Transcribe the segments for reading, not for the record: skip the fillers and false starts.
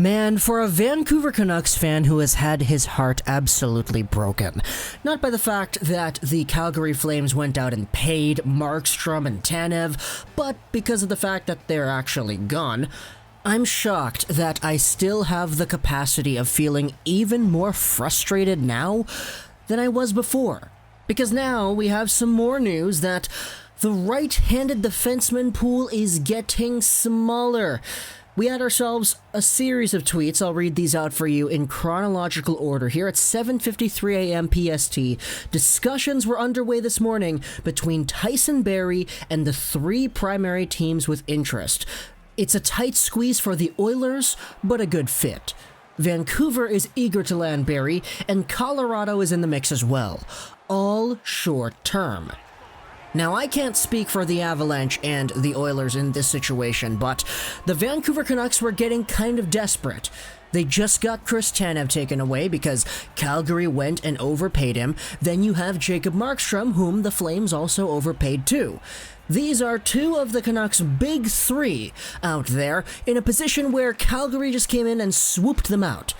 Man, for a Vancouver Canucks fan who has had his heart absolutely broken, not by the fact that the Calgary Flames went out and paid Markstrom and Tanev, but because of the fact that they're actually gone, I'm shocked that I still have the capacity of feeling even more frustrated now than I was before. Because now we have some more news that the right-handed defenseman pool is getting smaller. We had ourselves a series of tweets. I'll read these out for you in chronological order. Here at 7:53 a.m. PST, discussions were underway this morning between Tyson Barrie and the three primary teams with interest. It's a tight squeeze for the Oilers, but a good fit. Vancouver is eager to land Barrie, and Colorado is in the mix as well. All short term. Now, I can't speak for the Avalanche and the Oilers in this situation, but the Vancouver Canucks were getting kind of desperate. They just got Chris Tanev taken away because Calgary went and overpaid him. Then you have Jacob Markstrom, whom the Flames also overpaid too. These are two of the Canucks' big three out there in a position where Calgary just came in and swooped them out.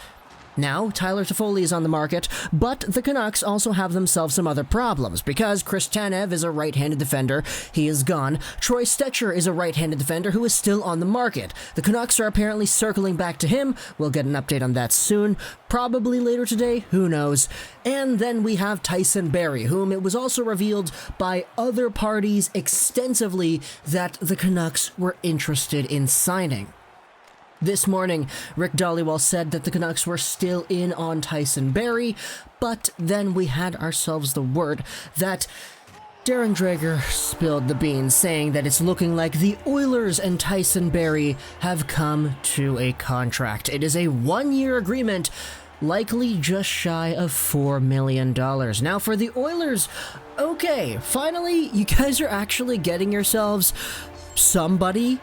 Now, Tyler Toffoli is on the market, but the Canucks also have themselves some other problems, because Chris Tanev is a right-handed defender. He is gone. Troy Stecher is a right-handed defender who is still on the market. The Canucks are apparently circling back to him. We'll get an update on that soon. Probably later today, who knows. And then we have Tyson Barrie, whom it was also revealed by other parties extensively that the Canucks were interested in signing. This morning, Rick Dhaliwal said that the Canucks were still in on Tyson Barrie, but then we had ourselves the word that Darren Dreger spilled the beans, saying that it's looking like the Oilers and Tyson Barrie have come to a contract. It is a one-year agreement, likely just shy of $4 million. Now, for the Oilers, okay, finally, you guys are actually getting yourselves somebody.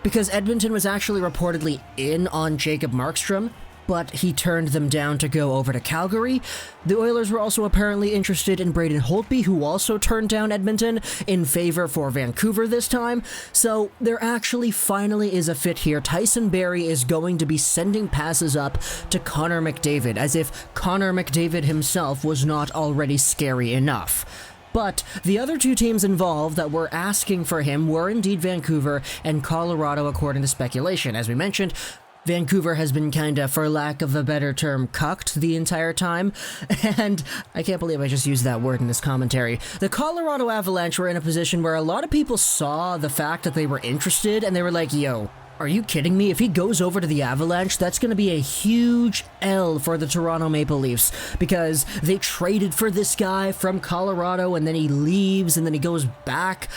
Because Edmonton was actually reportedly in on Jacob Markstrom, but he turned them down to go over to Calgary. The Oilers were also apparently interested in Braden Holtby, who also turned down Edmonton in favor for Vancouver this time. So there actually finally is a fit here. Tyson Barrie is going to be sending passes up to Connor McDavid, as if Connor McDavid himself was not already scary enough. But the other two teams involved that were asking for him were indeed Vancouver and Colorado, according to speculation. As we mentioned, Vancouver has been kinda, for lack of a better term, cucked the entire time. And I can't believe I just used that word in this commentary. The Colorado Avalanche were in a position where a lot of people saw the fact that they were interested, and they were like, yo, are you kidding me? If he goes over to the Avalanche, that's going to be a huge L for the Toronto Maple Leafs, because they traded for this guy from Colorado and then he leaves and then he goes back.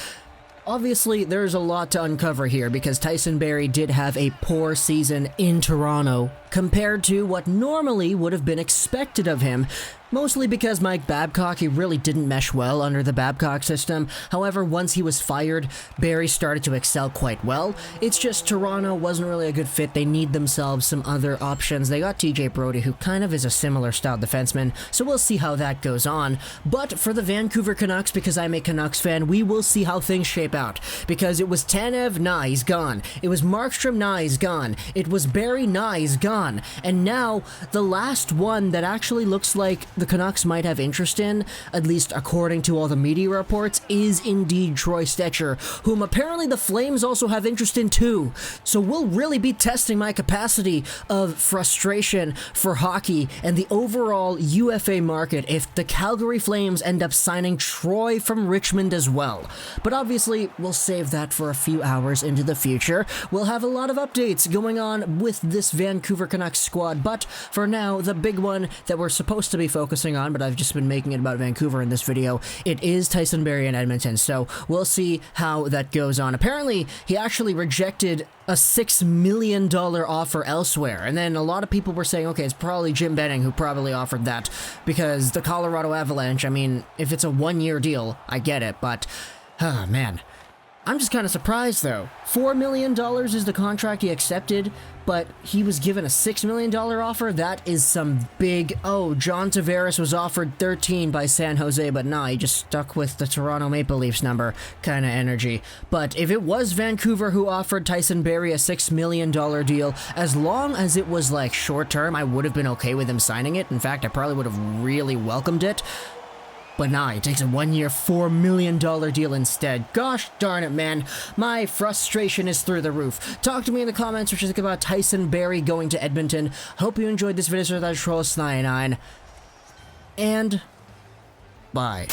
Obviously, there's a lot to uncover here, because Tyson Barrie did have a poor season in Toronto compared to what normally would have been expected of him. Mostly because Mike Babcock, he really didn't mesh well under the Babcock system. However, once he was fired, Barrie started to excel quite well. It's just Toronto wasn't really a good fit. They need themselves some other options. They got TJ Brodie, who kind of is a similar style defenseman, so we'll see how that goes on. But for the Vancouver Canucks, because I'm a Canucks fan, we will see how things shape out. Because it was Tanev, nah, he's gone. It was Markstrom, nah, he's gone. It was Barrie, nah, he's gone. And now, the last one that actually looks like the Canucks might have interest in, at least according to all the media reports, is indeed Troy Stecher, whom apparently the Flames also have interest in too. So we'll really be testing my capacity of frustration for hockey and the overall UFA market if the Calgary Flames end up signing Troy from Richmond as well. But obviously, we'll save that for a few hours into the future. We'll have a lot of updates going on with this Vancouver Canucks squad, but for now, the big one that we're supposed to be focusing on, but I've just been making it about Vancouver in this video, it is Tyson Barrie and Edmonton, so we'll see how that goes on. Apparently, he actually rejected a $6 million offer elsewhere, and then a lot of people were saying, okay, it's probably Jim Benning who probably offered that, because the Colorado Avalanche, I mean, if it's a one-year deal, I get it, but, man. I'm just kind of surprised though. $4 million is the contract he accepted, but he was given a $6 million offer? That is some big... Oh, John Tavares was offered 13 by San Jose, but nah, he just stuck with the Toronto Maple Leafs number kind of energy. But if it was Vancouver who offered Tyson Barrie a $6 million deal, as long as it was like short term, I would have been okay with him signing it. In fact, I probably would have really welcomed it. But nah, he takes a 1-year, $4 million deal instead. Gosh darn it, man. My frustration is through the roof. Talk to me in the comments what you think about Tyson Barrie going to Edmonton. Hope you enjoyed this video. So that's Troll99. And bye.